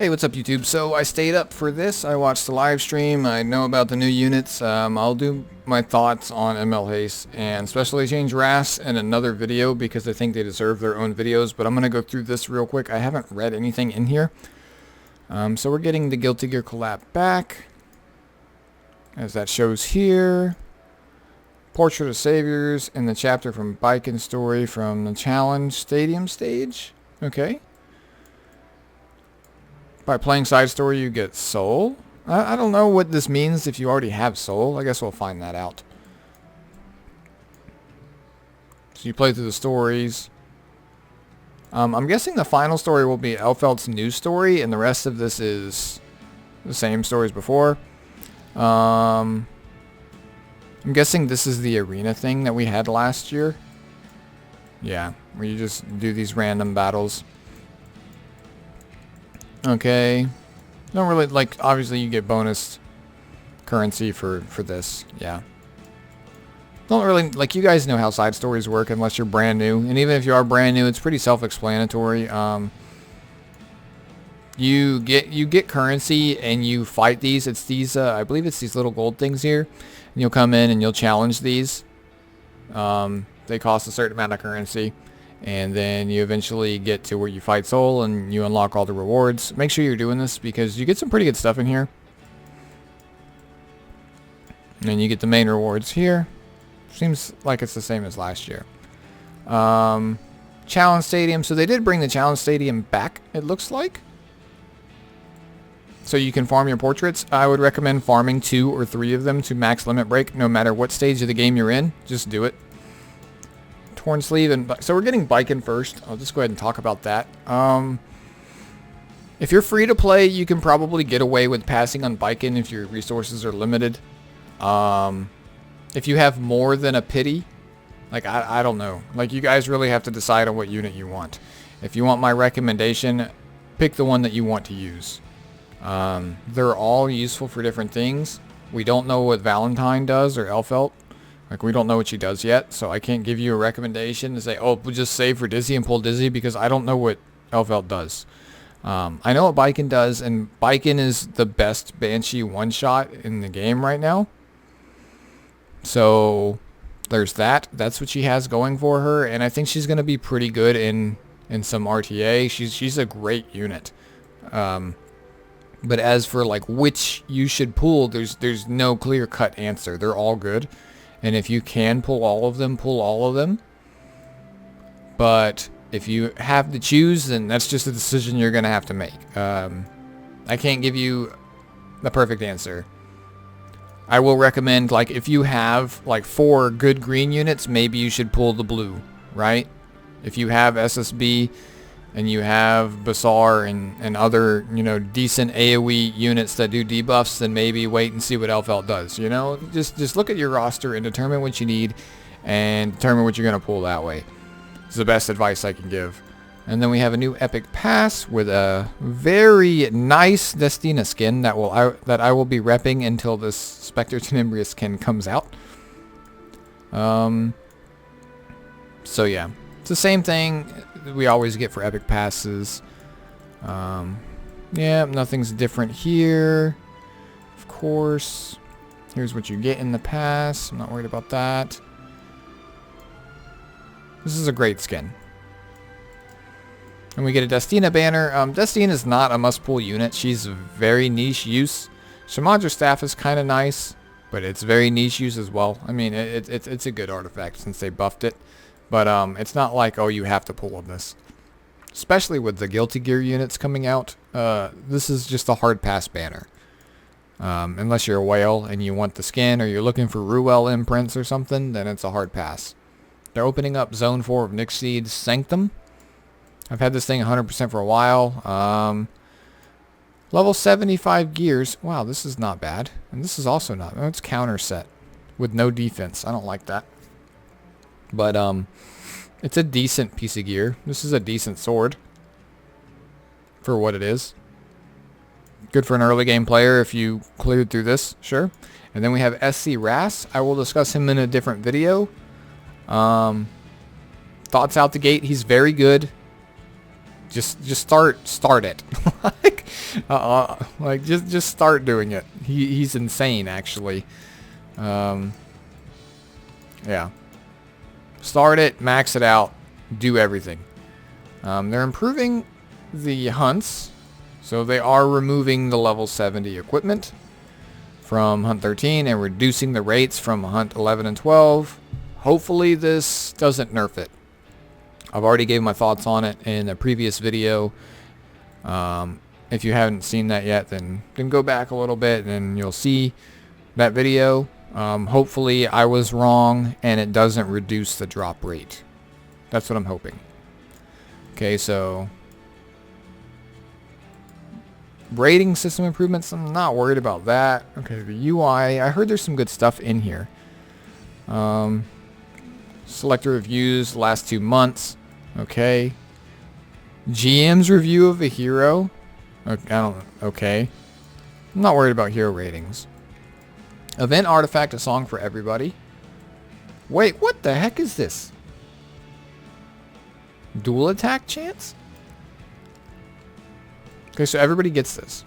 Hey, what's up YouTube? So I stayed up for this. I watched the live stream. I know about the new units. I'll do my thoughts on ML Haste and Specially Change RAS in another video because I think they deserve their own videos, but I'm going to go through this real quick. I haven't read anything in here. So we're getting the Guilty Gear collab back, as that shows here. Portrait of Saviors in the chapter from Biken Story from the Challenge Stadium stage. Okay. By playing side story, you get soul. I don't know what this means if you already have soul. I guess we'll find that out. So you play through the stories. I'm guessing the final story will be Elfelt's new story, and the rest of this is the same story as before. I'm guessing this is the arena thing that we had last year. Yeah, where you just do these random battles. Okay. Don't really, like, obviously you get bonus currency for this. Yeah. Don't really, like, you guys know how side stories work unless you're brand new. And even if you are brand new, it's pretty self-explanatory. You get currency and you fight these. It's these, I believe it's these little gold things here. And you'll come in and you'll challenge these. They cost a certain amount of currency. And then you eventually get to where you fight soul and you unlock all the rewards. Make sure you're doing this because you get some pretty good stuff in here. And then you get the main rewards here. Seems like it's the same as last year. Challenge Stadium. So they did bring the Challenge Stadium back, it looks like. So you can farm your portraits. I would recommend farming 2 or 3 of them to max limit break. No matter what stage of the game you're in, just do it. Torn sleeve, and so we're getting Biken first. I'll just go ahead and talk about that. If you're free to play, you can probably get away with passing on Biken if your resources are limited. If you have more than a pity, like I don't know, like you guys really have to decide on what unit you want. If you want my recommendation, pick the one that you want to use. They're all useful for different things. We don't know what Valentine does or Elfelt. Like, we don't know what she does yet, so I can't give you a recommendation to say, oh, we'll just save for Dizzy and pull Dizzy, because I don't know what Elfelt does. I know what Biken does, and Biken is the best Banshee one-shot in the game right now. So, there's that. That's what she has going for her, and I think she's going to be pretty good in some RTA. She's a great unit. But as for, like, which you should pull, there's no clear-cut answer. They're all good. And if you can pull all of them, pull all of them. But if you have to choose, then that's just a decision you're going to have to make. I can't give you the perfect answer. I will recommend, like, if you have, like, 4 good green units, maybe you should pull the blue, right? If you have SSB and you have Bazaar and other, you know, decent AoE units that do debuffs, then maybe wait and see what Elfelt does, you know? Just look at your roster and determine what you need and determine what you're going to pull that way. It's the best advice I can give. And then we have a new Epic Pass with a very nice Destina skin that I will be repping until this Spectre Tenebrious skin comes out. So yeah, it's the same thing we always get for Epic Passes. Yeah, nothing's different here. Of course. Here's what you get in the pass. I'm not worried about that. This is a great skin. And we get a Destina banner. Destina is not a must-pull unit. She's very niche use. Shamadra's staff is kind of nice, but it's very niche use as well. I mean, it's a good artifact since they buffed it. But it's not like, oh, you have to pull on this. Especially with the Guilty Gear units coming out. This is just a hard pass banner. Unless you're a whale and you want the skin or you're looking for Ruel imprints or something, then it's a hard pass. They're opening up Zone 4 of Nixie's Sanctum. I've had this thing 100% for a while. Level 75 gears. Wow, this is not bad. And this is also not. Oh, it's counter set with no defense. I don't like that. But it's a decent piece of gear. This is a decent sword for what it is. Good for an early game player if you cleared through this, sure. And then we have SC RAS. I will discuss him in a different video. Thoughts out the gate, he's very good. just start it. Like just start doing it. He's insane, actually. Yeah. Start it, max it out, do everything. They're improving the hunts, so they are removing the level 70 equipment from Hunt 13 and reducing the rates from Hunt 11 and 12. Hopefully this doesn't nerf it. I've already gave my thoughts on it in a previous video. If you haven't seen that yet, then go back a little bit and you'll see that video. Hopefully I was wrong and it doesn't reduce the drop rate. That's what I'm hoping. Okay, so rating system improvements, I'm not worried about that. Okay, the UI, I heard there's some good stuff in here. Selector reviews last 2 months. Okay. GM's review of a hero. Okay. I'm not worried about hero ratings. Event artifact, a song for everybody. Wait, what the heck is this? Dual attack chance? Okay, so everybody gets this.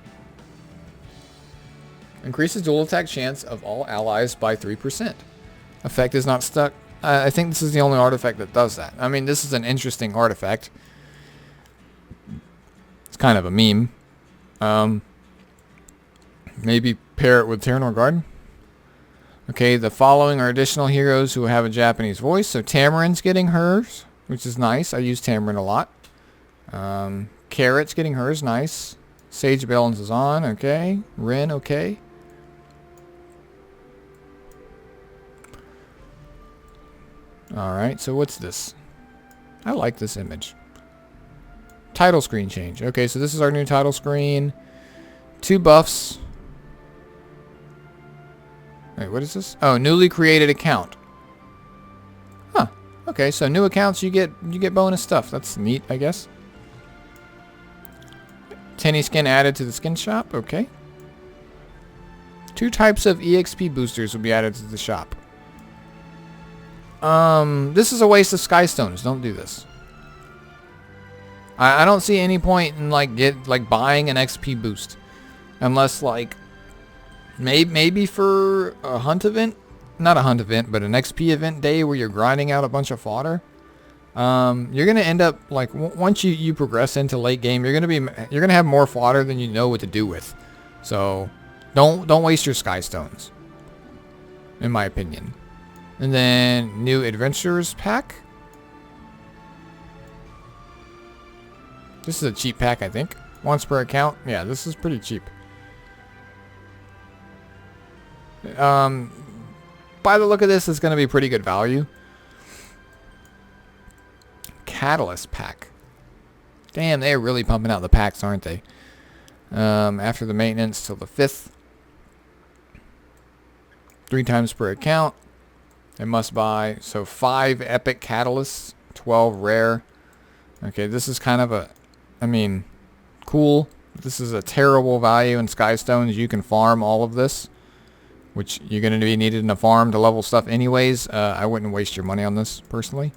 Increases dual attack chance of all allies by 3%. Effect is not stuck. I think this is the only artifact that does that. I mean, this is an interesting artifact. It's kind of a meme. Maybe pair it with Terranor Garden. Okay, the following are additional heroes who have a Japanese voice. So Tamarin's getting hers, which is nice. I use Tamarin a lot. Carrot's getting hers, nice. Sage Balance is on, okay. Rin, okay. Alright, so what's this? I like this image. Title screen change. Okay, so this is our new title screen. 2 buffs. Wait, what is this? Oh, newly created account. Huh. Okay, so new accounts you get bonus stuff. That's neat, I guess. Tenny skin added to the skin shop. Okay. 2 types of Exp Boosters will be added to the shop. This is a waste of Skystones. Don't do this. I don't see any point in buying an XP boost, unless maybe for a hunt event, not a hunt event, but an XP event day where you're grinding out a bunch of fodder. You're gonna end up once you progress into late game, you're gonna have more fodder than you know what to do with. So don't waste your Skystones, in my opinion. And then new adventurers pack. This is a cheap pack, I think. Once per account. Yeah, this is pretty cheap. By the look of this, it's going to be pretty good value. Catalyst pack. Damn, they're really pumping out the packs, aren't they? After the maintenance till the 5th. 3 times per account. It must buy. So 5 epic catalysts. 12 rare. Okay, this is kind of a... I mean, cool. This is a terrible value in Skystones. You can farm all of this, which you're going to be needed in a farm to level stuff anyways. I wouldn't waste your money on this, personally.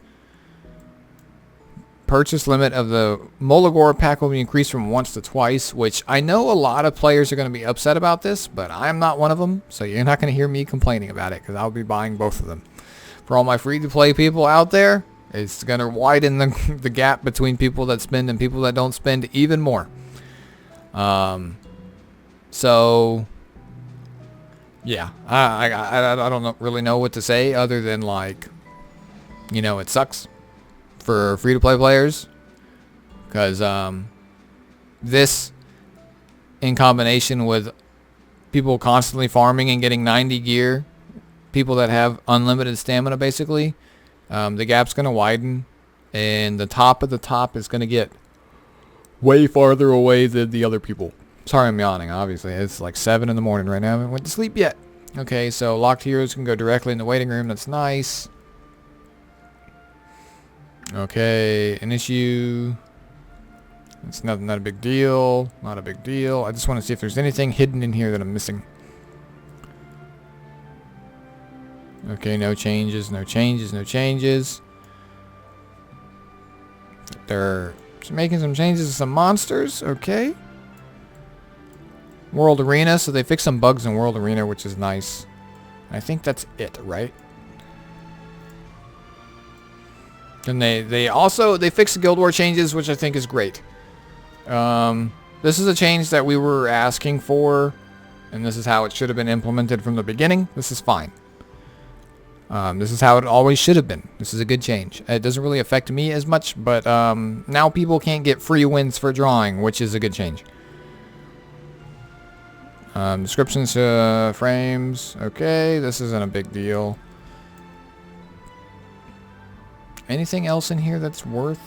Purchase limit of the Molagor pack will be increased from once to twice, which I know a lot of players are going to be upset about this, but I'm not one of them, so you're not going to hear me complaining about it, because I'll be buying both of them. For all my free-to-play people out there, it's going to widen the gap between people that spend and people that don't spend even more. So... yeah, I don't really know what to say other than it sucks for free-to-play players, because this, in combination with people constantly farming and getting 90 gear, people that have unlimited stamina basically, the gap's going to widen, and the top of the top is going to get way farther away than the other people. Sorry, I'm yawning, obviously. It's like 7 in the morning right now. I haven't went to sleep yet. Okay, so locked heroes can go directly in the waiting room. That's nice. Okay, an issue. It's not a big deal. Not a big deal. I just want to see if there's anything hidden in here that I'm missing. Okay, no changes, no changes, no changes. They're making some changes to some monsters. Okay. World Arena. So they fixed some bugs in World Arena, which is nice. I think that's it, right? And they fixed the Guild War changes, which I think is great. This is a change that we were asking for, and this is how it should have been implemented from the beginning. This is fine. This is how it always should have been. This is a good change. It doesn't really affect me as much, but now people can't get free wins for drawing, which is a good change. Descriptions to frames. Okay, this isn't a big deal. Anything else in here that's worth?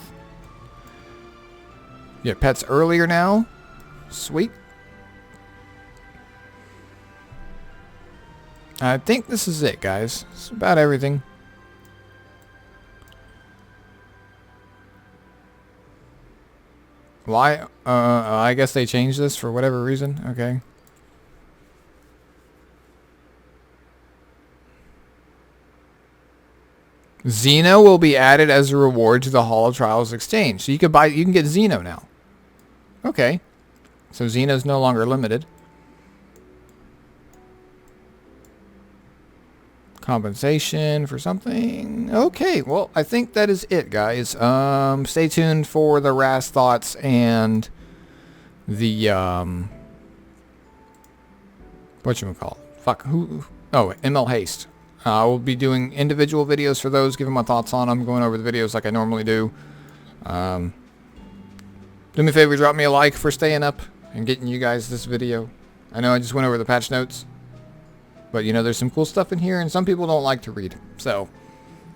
Yeah, pets earlier now. Sweet. I think this is it, guys. It's about everything. Why? I guess they changed this for whatever reason. Okay. Xeno will be added as a reward to the Hall of Trials exchange. So you can get Xeno now. Okay. So Xeno's no longer limited. Compensation for something. Okay, well, I think that is it, guys. Stay tuned for the Ras thoughts and the whatchamacallit? Fuck, who? Oh, ML Haste. I will be doing individual videos for those, giving my thoughts on them, going over the videos like I normally do. Do me a favor, drop me a like for staying up and getting you guys this video. I know I just went over the patch notes, but you know, there's some cool stuff in here, and some people don't like to read. So,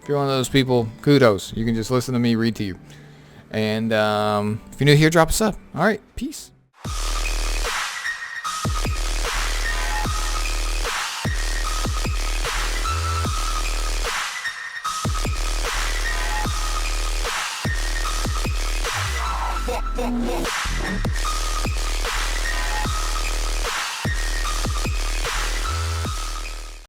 if you're one of those people, kudos. You can just listen to me read to you. And if you're new here, drop a sub. Alright, peace. Yeah.